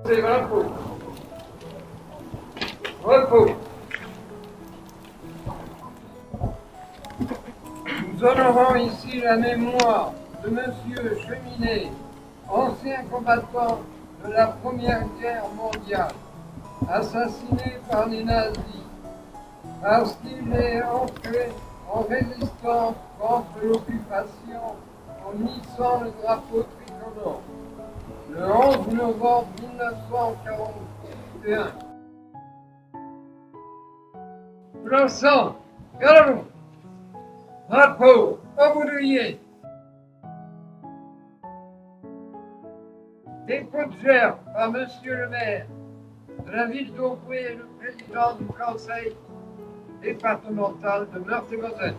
C'est repos. Repos. Nous honorons ici la mémoire de Monsieur Cheminet, ancien combattant de la Première Guerre mondiale, assassiné par les nazis, parce qu'il est entré en résistance contre l'occupation en hissant le drapeau tricolore. Le 11 novembre 1941. L'ensemble, galop, drapeau, ouvrier. Dépôt de gerbe par Monsieur le maire de la ville d'Aubry et le président du conseil départemental de Meurthe-et-Moselle.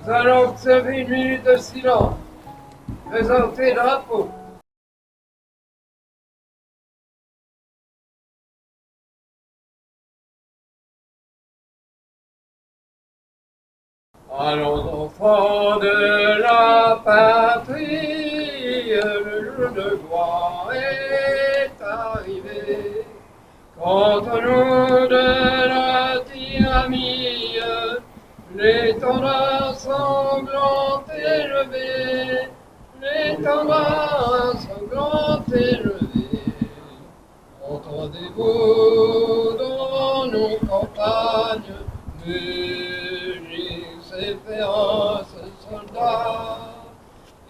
Nous allons observer une minute de silence. Présenter le drapeau. Allons enfants de la patrie, le jour de gloire est arrivé. Contre nous de la tyrannie, l'étendard sanglant élevé, l'étendard sanglant élevé. Entendez-vous dans nos campagnes mugir ces féroces soldats?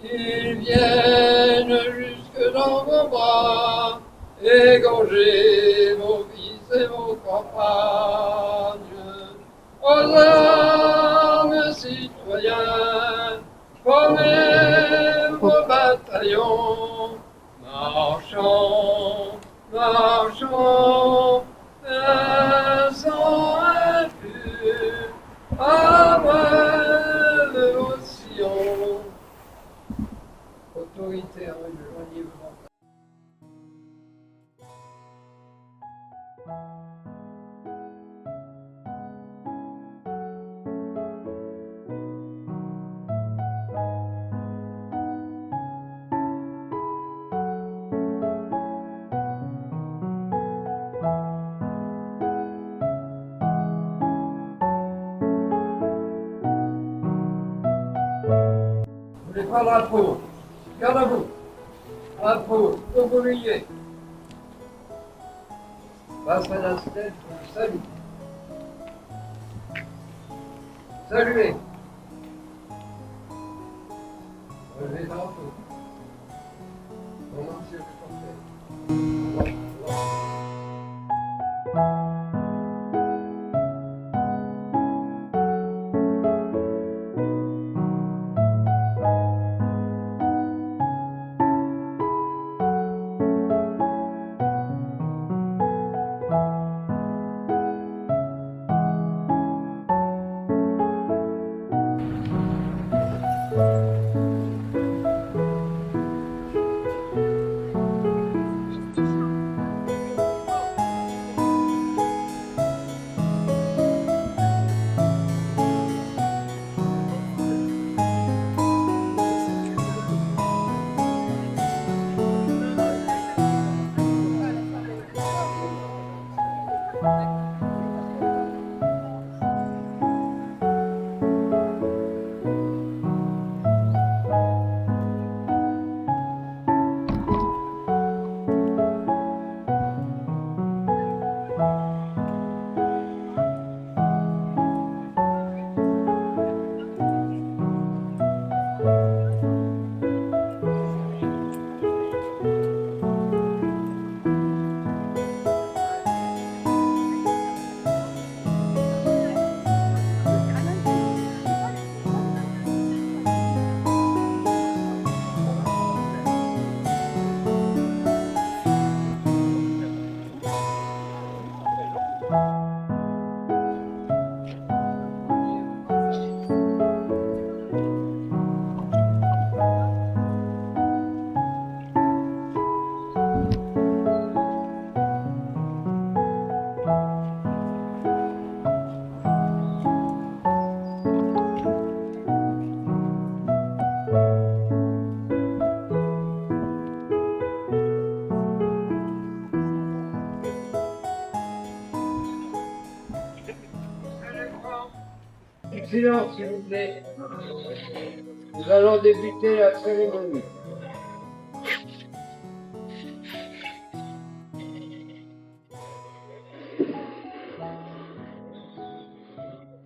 Ils viennent jusque dans vos bras, égorger vos fils et vos campagnes. Aux armes, citoyens, formez vos bataillons, marchons, marchons, un sang impur, abreuve vos sillons. Autorité, éloignez-vous. Vous voulez pas le drapeau? Garde à vous. Drapeau, ouvrier. Face à la tête, je vous salue. Saluez. Relevez le drapeau. Mon nom, monsieur le conseil. silence, s'il vous plaît. Nous allons débuter la cérémonie.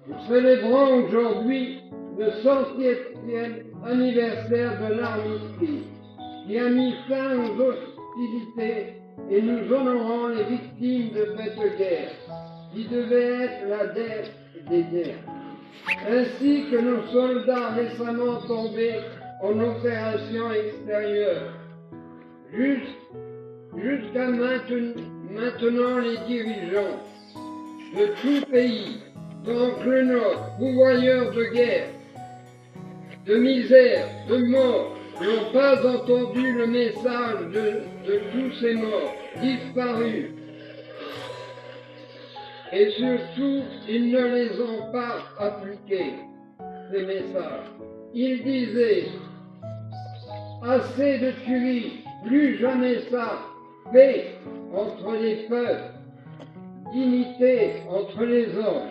Nous célébrons aujourd'hui le 100e anniversaire de l'armistice qui a mis fin aux hostilités et nous honorons les victimes de cette guerre qui devait être la guerre des guerres, ainsi que nos soldats récemment tombés en opération extérieure. Jusqu'à maintenant, les dirigeants de tout pays, donc le nôtre, pourvoyeurs de guerre, de misère, de mort, n'ont pas entendu le message de tous ces morts disparus. Et surtout, ils ne les ont pas appliqués, ces messages. Ils disaient « Assez de tueries, plus jamais ça, paix entre les peuples, dignité entre les hommes. »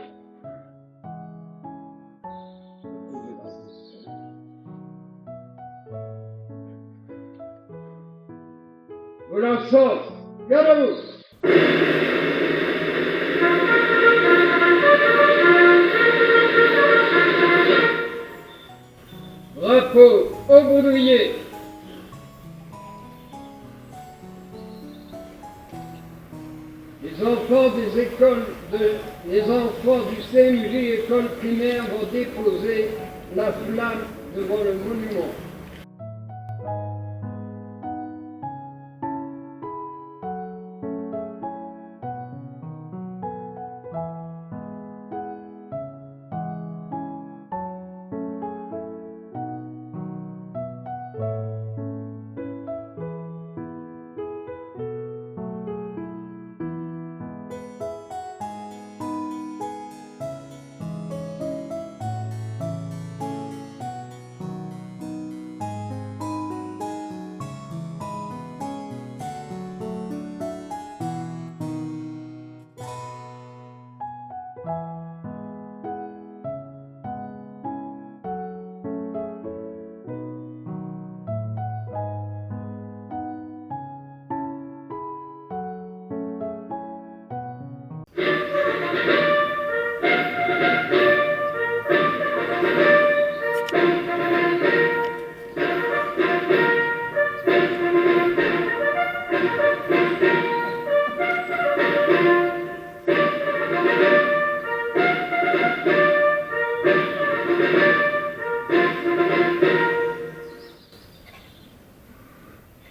Voilà ça, galop! Drapeau au baudrier. Les enfants du CMJ école primaire vont déposer la flamme devant le monument.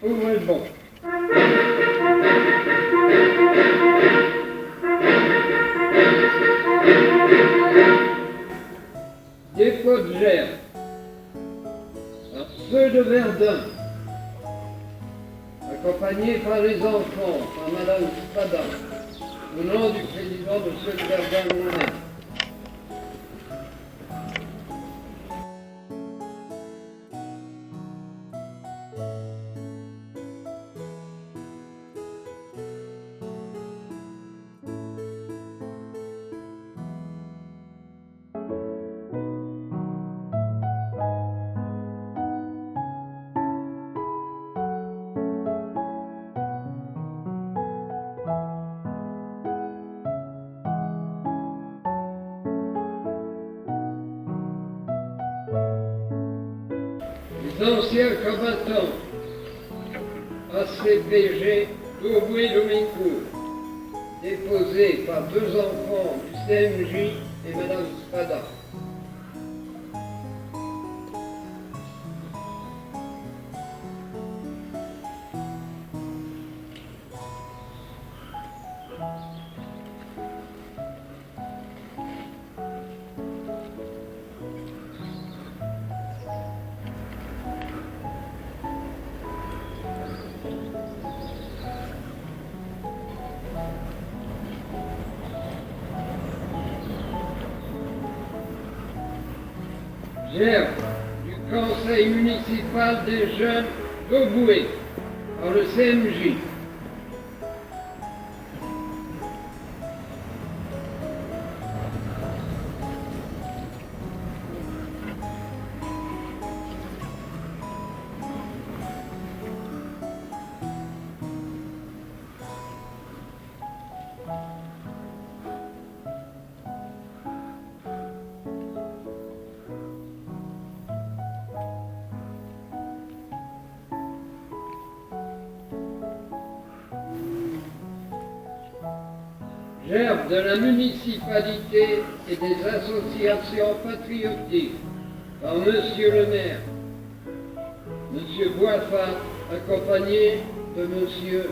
Ouvrez le bon. Dépôt de gerbe. Ceux de Verdun, accompagnés par les enfants, par Madame Spada, au nom du président de ceux de Verdun lui-même. Les anciens combattants ACPG Torboué-Domincourt, déposés par deux enfants du CMJ et Madame Spada. Gerbe du Conseil municipal des jeunes d'Auboué par le CMJ. gerbe de la municipalité et des associations patriotiques, par Monsieur le maire, Monsieur Boifat, accompagné de Monsieur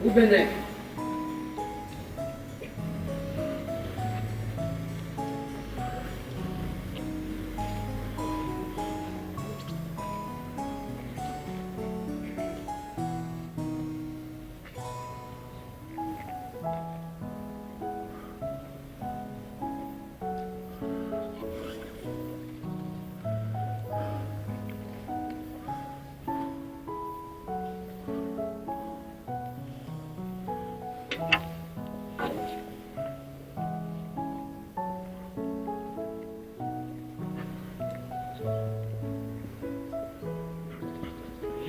Houbenec.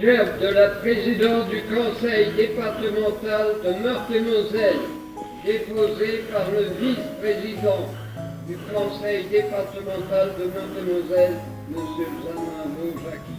Gerbe de la présidente du conseil départemental de Meurthe-et-Moselle, déposée par le vice-président du conseil départemental de Meurthe-et-Moselle, M. Zanin Beaujaqui.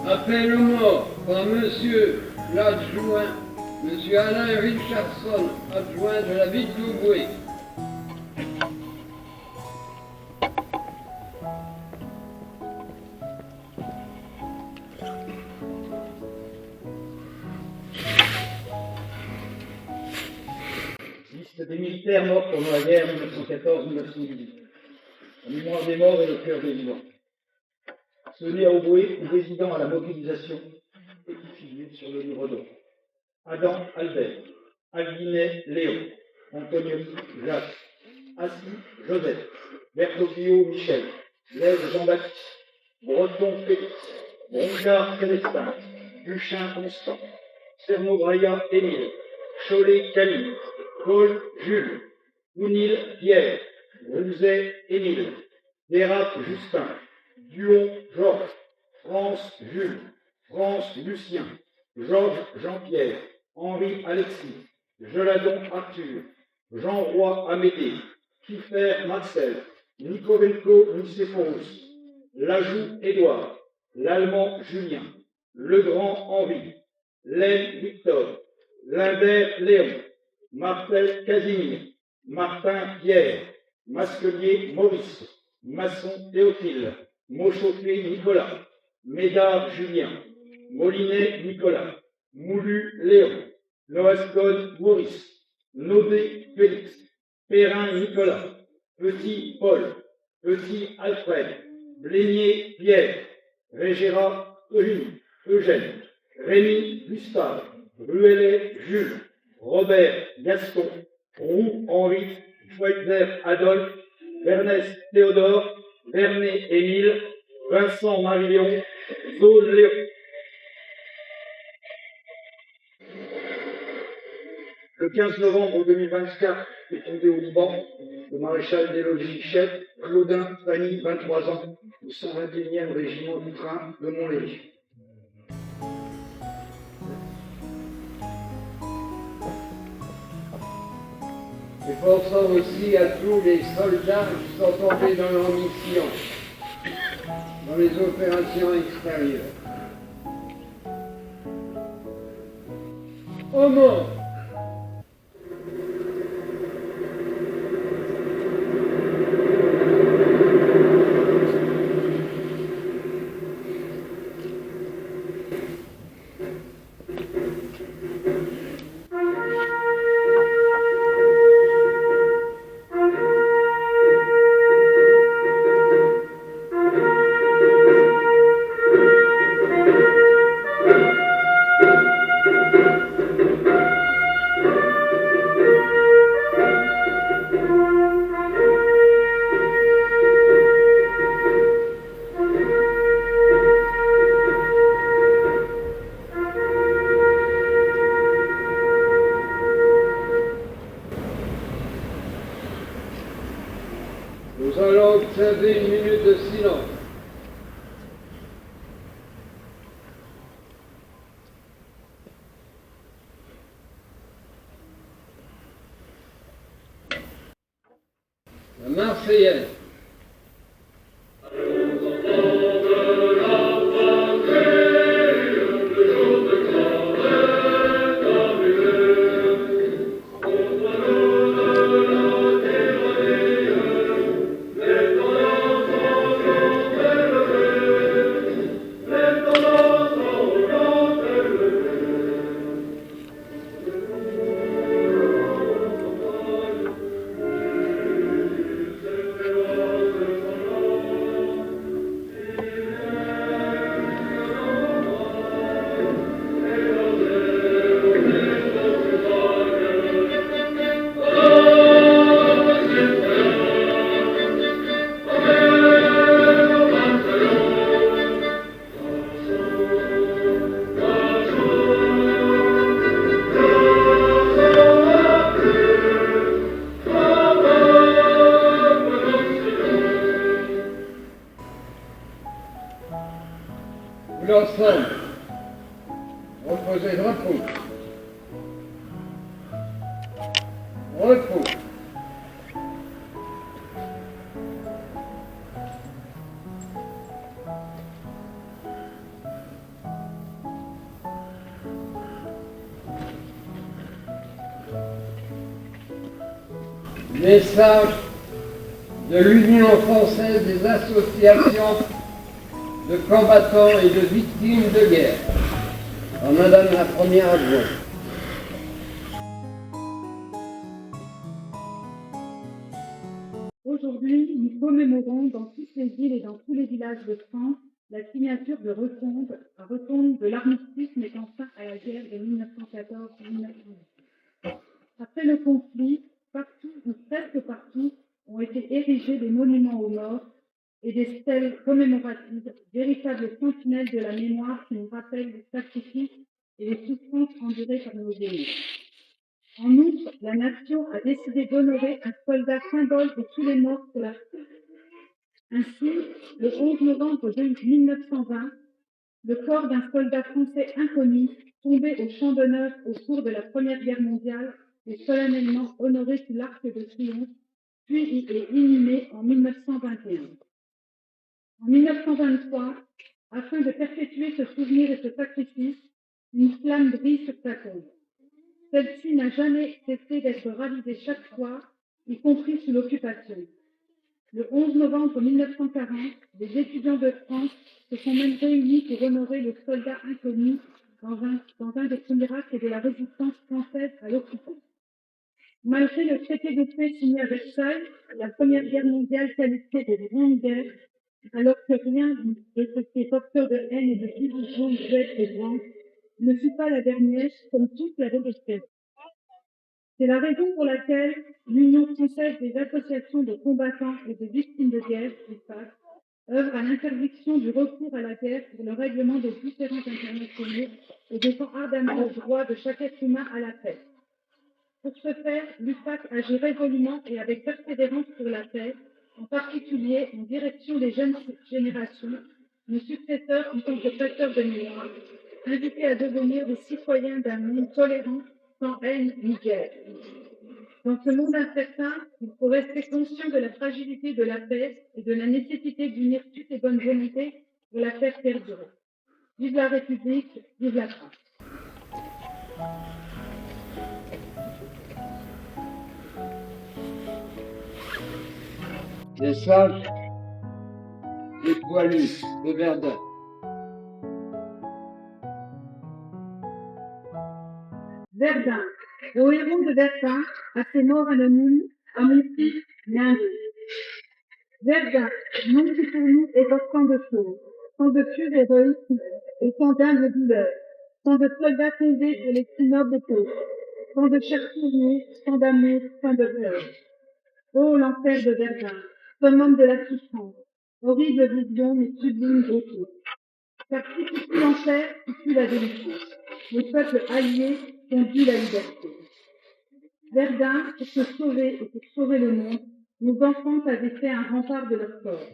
Appel au mort par Monsieur l'adjoint, Monsieur Alain Richardson, adjoint de la ville d'Ouboué. Liste des militaires morts pendant la guerre 1914-1918. La mémoire des morts et le cœur des vivants. Ceux nés à Oboé ou résidant à la mobilisation et qui figurent sur le livre d'or. Adam Albert, Aguinet Léon, Antoniotti Jacques, Assis Joseph, Bertocchio Michel, Lève Jean-Baptiste, Breton Félix, Brongard Célestin, Buchin Constant, Sermograia Émile, Cholet Camille, Paul Jules, Ounil Pierre, Ruzet Émile, Dérape Justin, Duon Georges, France Jules, France Lucien, Georges Jean-Pierre, Henri Alexis, Geladon Arthur, Jean-Roy Amédée, Kiffer Marcel, Nikovenko Nicéphorus, Lajoux Édouard, l'Allemand Julien, Legrand Henri, Laine Victor, Linder Léon, Martel Casimir, Martin Pierre, Masquelier Maurice, Masson Théophile, Mauchauffé Nicolas, Médard Julien, Molinet Nicolas, Moulu Léon, Noascode Maurice, Nodé Félix, Perrin Nicolas, Petit Paul, Petit Alfred, Blénier Pierre, Régéra Eugène, Rémy Gustave, Ruellet Jules, Robert Gaston, Roux Henri, Schweitzer Adolphe, Ernest Théodore, Vernet Émile, Vincent Marion, Zone Léon. Le 15 novembre 2024 est tombé au Liban le maréchal des logis chef Claudin Fanny, 23 ans, au 121e régiment du train de Montlhéry. Et pensons aussi à tous les soldats qui sont tombés dans leur mission, dans les opérations extérieures. Au mort. d'observer une minute de silence. La Marseillaise. Vous l'ensemble, reposez, repos. Repos. Message de l'Union française des associations de combattants et de victimes de guerre, par Madame la Première Adjointe. Aujourd'hui, nous commémorons dans toutes les villes et dans tous les villages de France la signature de retombe de l'armistice mettant fin à la guerre de 1914-1918. Après le conflit, partout ou presque partout ont été érigés des monuments aux morts et des stèles commémoratives, véritables sentinelles de la mémoire qui nous rappellent les sacrifices et les souffrances endurées par nos aînés. En outre, la nation a décidé d'honorer un soldat symbole de tous les morts pour la France. Ainsi, le 11 novembre 1920, le corps d'un soldat français inconnu, tombé au champ d'honneur au cours de la Première Guerre mondiale, est solennellement honoré sous l'Arc de Triomphe, puis y est inhumé en 1921. En 1923, afin de perpétuer ce souvenir et ce sacrifice, une flamme brille sur sa tombe. Celle-ci n'a jamais cessé d'être ravivée chaque soir, y compris sous l'occupation. Le 11 novembre 1940, des étudiants de France se sont même réunis pour honorer le soldat inconnu dans un des premiers actes de la résistance française à l'occupation. Malgré le traité de paix signé à Versailles, la Première Guerre mondiale qualifiée de grande guerre, alors que rien de ce qui est facteur de haine et de division muette et grande ne fut pas la dernière, comme toutes l'avaient espéré. C'est la raison pour laquelle l'Union française des associations de combattants et de victimes de guerre, l'UFAC, œuvre à l'interdiction du recours à la guerre pour le règlement des différends internationaux et défend ardemment le droit de chaque être humain à la paix. Pour ce faire, l'UFAC agit résolument et avec persévérance pour la paix, en particulier en direction des jeunes générations, nos successeurs en tant que facteurs de mémoire, invités à devenir des citoyens d'un monde tolérant, sans haine ni guerre. Dans ce monde incertain, il faut rester conscient de la fragilité de la paix et de la nécessité d'unir toutes les bonnes volontés pour la faire perdurer. Vive la République, vive la France. Message des poilus de Verdun. Verdun, au héros de Verdun, à ses morts anonymes, à mon fils, Lundi. Verdun, nom qui pour nous évoque tant de choses, tant de pur héroïsme et tant d'humble douleur, tant de soldats tombés pour les plus nobles causes, tant de chers souvenirs, tant d'amour, tant de peur. Oh, l'enfer de Verdun, summum de la souffrance, horrible vision mais sublime retour. Car qui tue l'enfer, qui tue la délivrance. Les peuples alliés ont dû la liberté. Verdun, pour se sauver et pour sauver le monde, nos enfants avaient fait un rempart de leur corps.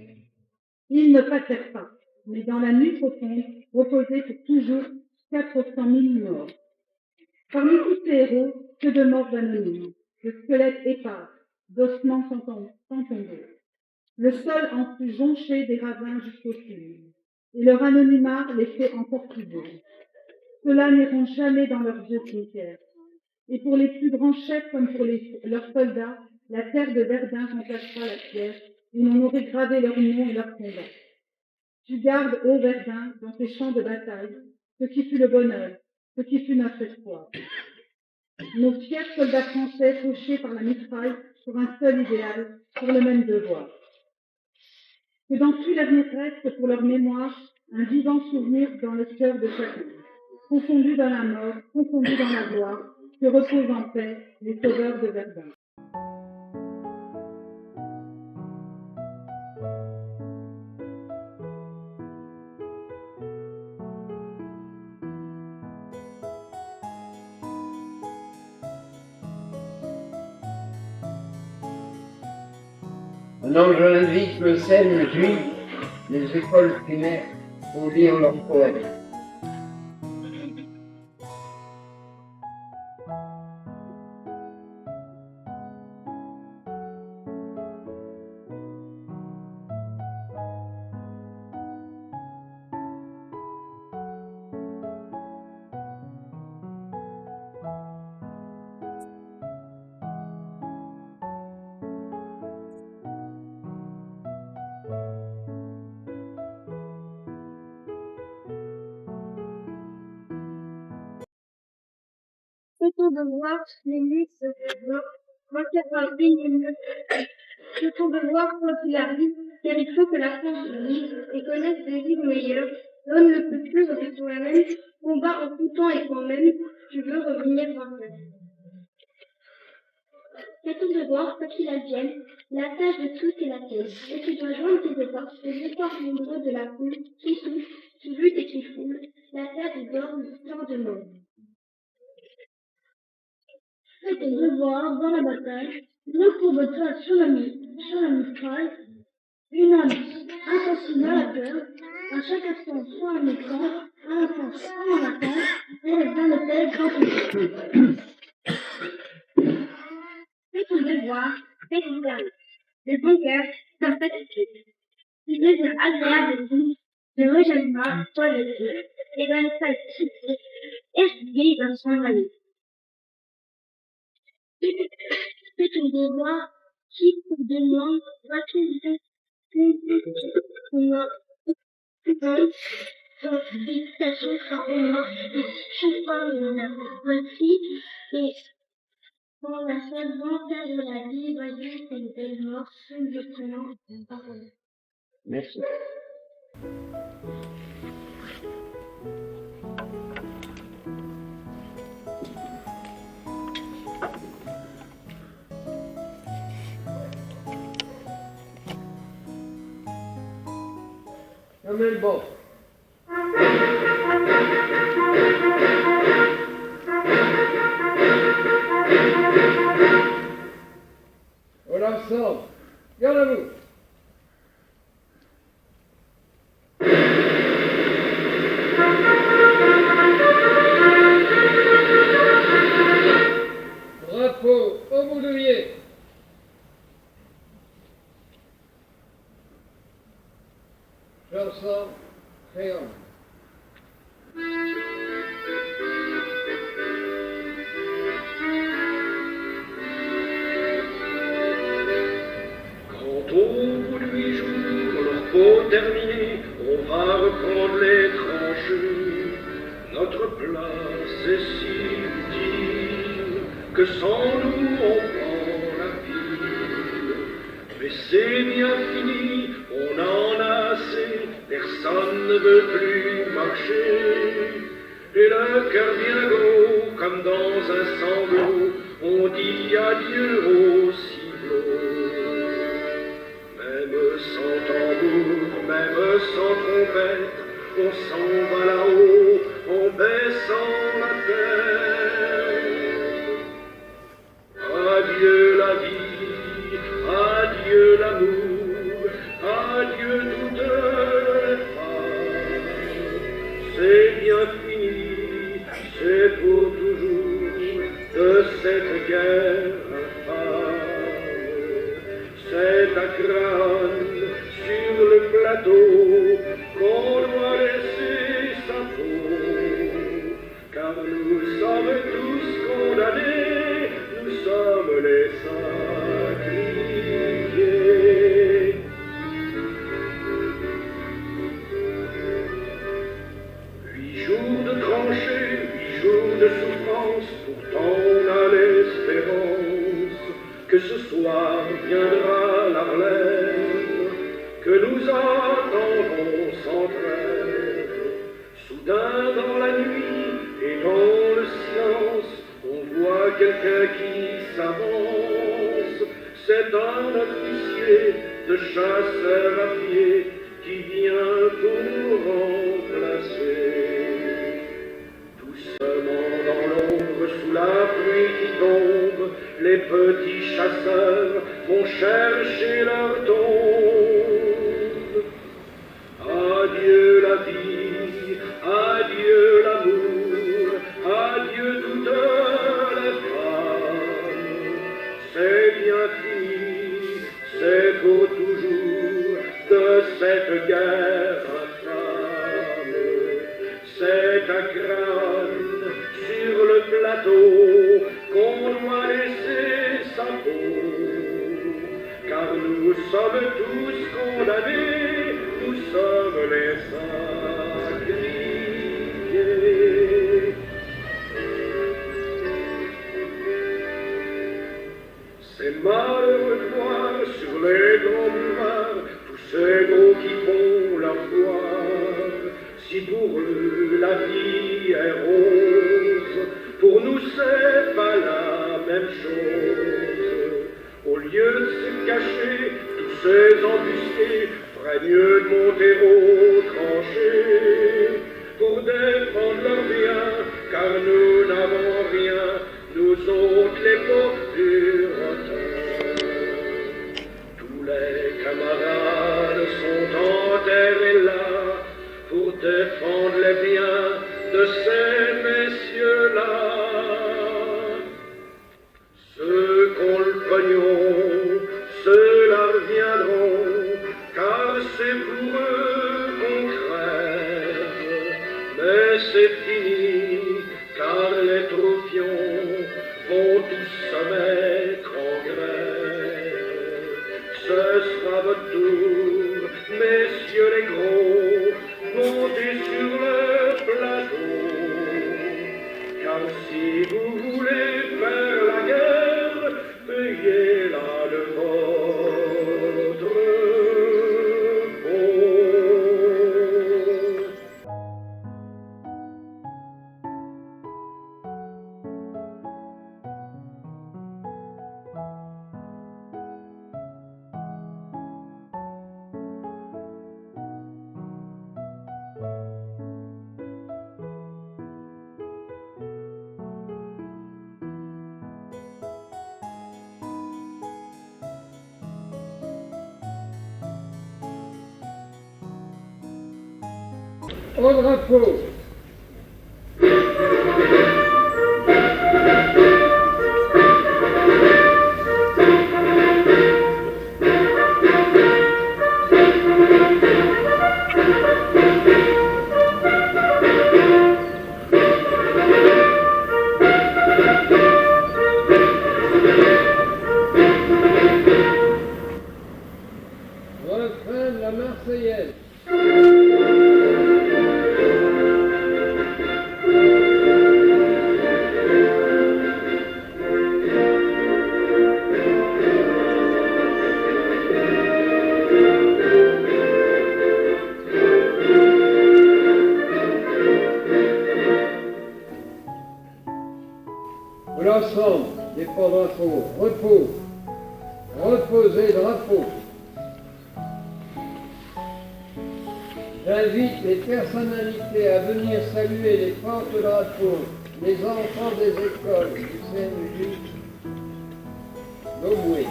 Ils ne passèrent pas, mais dans la nuit profonde reposaient pour toujours 400 000 morts. Parmi tous ces héros, que de morts anonymes, de squelettes épars, d'ossements sans tomber. Le sol en fut jonché des ravins jusqu'aux cimes, et leur anonymat les fait encore plus beaux. Ceux-là n'iront jamais dans leurs vieux cimetières. Et pour les plus grands chefs comme pour leurs soldats, la terre de Verdun remplacera la pierre, et on aurait gravé leurs noms et leurs combats. Tu gardes, ô Verdun, dans tes champs de bataille, ce qui fut le bonheur, ce qui fut notre espoir. Nos fiers soldats français fauchés par la mitraille pour un seul idéal, pour le même devoir. Que dans tout l'avenir reste pour leur mémoire un vivant souvenir dans le cœur de chacun, confondu dans la mort, confondu dans la gloire, que reposent en paix les sauveurs de Verdun. Maintenant, j'invite le scène juif des écoles primaires pour lire leurs poèmes. Peut-on devoir les listes de peut-on devoir quoi qu'il arrive, car il faut que la France vive et connaisse des vies meilleures, l'homme ne peut plus de soi-même, combat en tout temps et quand même, tu veux revenir vainqueur. Peut-on devoir, quoi qu'il advienne, la tâche de tous est la tienne, et tu dois joindre tes devoirs aux efforts nombreux de la foule, qui souffle, qui lutte et qui foule, la terre du bord tant de monde. C'est ton devoir dans la bataille, le courbe-toi sur la mitraille, une âme insensible à la peur, à chaque instant soit un écran, à l'instant soit un attente, et revient le tel grand c'est ton devoir, c'est ton service. Le bon cœur, ta satisfaite. Tu devient agréable et doux, ne rejette pas, toi le Dieu, et donne ça le et dans son ami. C'est ton devoir qui, pour demande, va trouver félicitations par moi, je parle voici, et pour la seule volonté de la vie, voyez, c'est une belle mort, je prenant la parole. Merci. Comme bon. On l'ensemble. Garde à vous. Drapeau au bouclier. Chanson créole. Quand au bout de 8 jours, leur peau terminée, on va reprendre les tranchées. Notre place est si utile que sans nous on prend la ville. Mais c'est bien fini, on en a assez, personne ne veut plus marcher. Et le cœur bien gros, comme dans un sanglot, on dit adieu au ciblot. Même sans tambour, même sans trompette, on s'en va là-haut, en baissant la tête. Adieu la vie, adieu plateau qu'on doit laisser sa peau, car nous sommes tous condamnés, nous sommes les sacrifiés. Jours de tranchées, 8 jours de souffrance, pourtant on a l'espérance que ce soir viendra la relève, que nous attendrons sans trêve. Soudain dans la nuit et dans le silence, on voit quelqu'un qui s'avance. C'est un officier de chasseurs à pied qui vient pour remplacer. Doucement dans l'ombre, sous la pluie qui tombe, les petits chasseurs vont chercher leur tombe. Adieu la vie, adieu l'amour, adieu toutes les femmes. C'est bien fini, c'est pour toujours de cette guerre infâme. C'est un crâne sur le plateau qu'on doit laisser sa peau, car nous sommes tous condamnés, nous sommes les sacrifiés. Ces malheureux de voir sur les grands boulevards tous ces gros qui font leur gloire. Si pour eux la vie est rose, pour nous c'est pas la même chose. Au lieu de se cacher, tous ces embusqués feraient mieux de monter aux tranchées pour défendre leurs biens, car nous n'avons rien, nous autres les pauvres puretins. Tous les camarades sont enterrés là pour défendre les biens de ces messieurs-là. Ceux qu'ont le pognon, ceux-là reviendront, car c'est pour eux qu'on crève. Mais c'est fini, car les troufions vont tous se mettre en grève. Ce sera votre tour, messieurs les gros, montez sur le plateau, car si vous voulez faire la guerre, payez-la de votre peau. Au drapeau. Refrain de la Marseillaise. L'ensemble des porte-drapeaux, repos, reposez drapeau. J'invite les personnalités à venir saluer les porte-drapeaux, les enfants des écoles du CNJ d'Aumoué.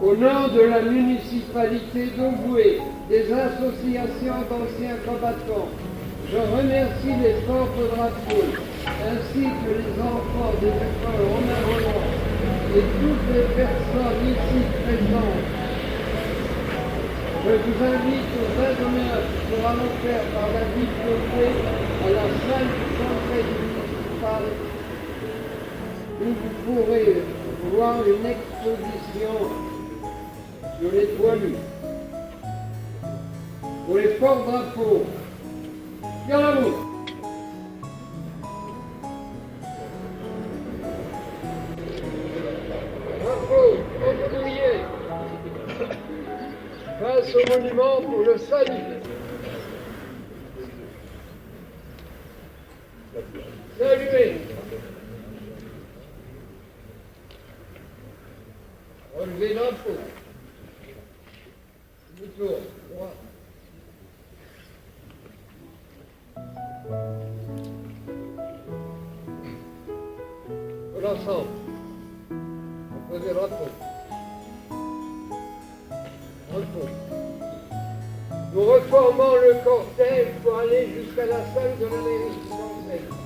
Au nom de la municipalité d'Auboué, des associations d'anciens combattants, je remercie les porte-drapeaux, ainsi que les enfants des écoles Romain-Rolland et toutes les personnes ici présentes. Je vous invite au 20 d'honneur qui sera offert par la ville d'Auboué à la salle du conseil municipal, où vous pourrez voir une exposition sur les poilus. Pour les porte-drapeaux, bien à vous. Drapeau, aubouillé, face au monument pour le salut. Saluez. Relevez l'impôt. Tour, droit. Pour l'ensemble. Posez le drapeau. Repos. Nous reformons le cortège pour aller jusqu'à la salle de la mairie du conseil.